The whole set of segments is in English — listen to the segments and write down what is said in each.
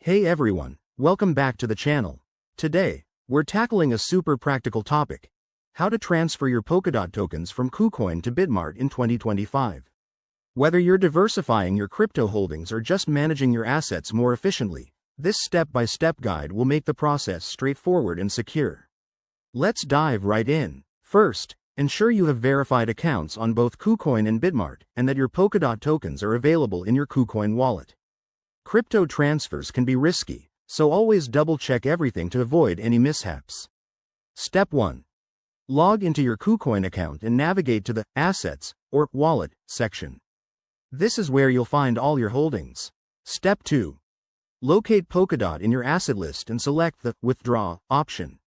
Hey everyone, welcome back to the channel. Today, we're tackling a super practical topic: how to transfer your Polkadot tokens from KuCoin to Bitmart in 2025. Whether you're diversifying your crypto holdings or just managing your assets more efficiently, this step-by-step guide will make the process straightforward and secure. Let's dive right in. First, ensure you have verified accounts on both KuCoin and Bitmart and that your Polkadot tokens are available in your KuCoin wallet. Crypto transfers can be risky, so always double-check everything to avoid any mishaps. Step 1. Log into your KuCoin account and navigate to the Assets or Wallet section. This is where you'll find all your holdings. Step 2. Locate Polkadot in your asset list and select the Withdraw option.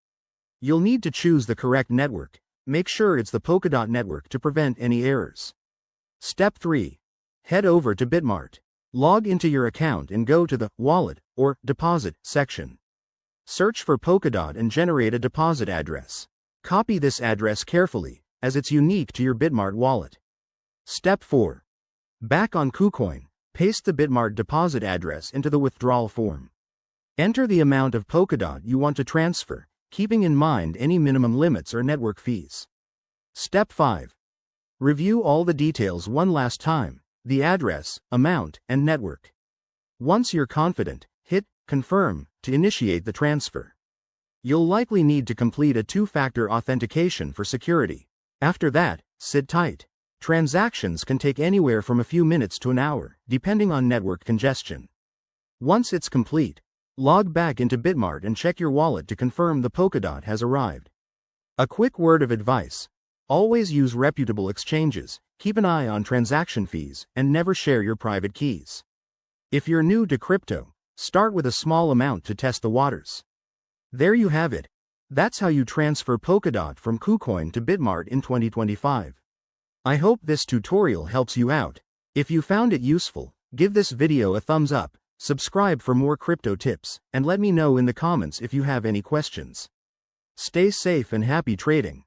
You'll need to choose the correct network. Make sure it's the Polkadot network to prevent any errors. Step 3. Head over to Bitmart. Log into your account and go to the Wallet or Deposit section. Search for Polkadot and generate a deposit address. Copy this address carefully, as it's unique to your Bitmart wallet. Step 4. Back on KuCoin, paste the Bitmart deposit address into the withdrawal form. Enter the amount of Polkadot you want to transfer, keeping in mind any minimum limits or network fees. Step 5. Review all the details one last time: the address, amount, and network. Once you're confident, hit Confirm to initiate the transfer. You'll likely need to complete a two-factor authentication for security. After that, sit tight. Transactions can take anywhere from a few minutes to an hour, depending on network congestion. Once it's complete, log back into Bitmart and check your wallet to confirm the Polkadot has arrived. A quick word of advice: always use reputable exchanges, keep an eye on transaction fees, and never share your private keys. If you're new to crypto, start with a small amount to test the waters. There you have it. That's how you transfer Polkadot from KuCoin to Bitmart in 2025. I hope this tutorial helps you out. If you found it useful, give this video a thumbs up, subscribe for more crypto tips, and let me know in the comments if you have any questions. Stay safe and happy trading.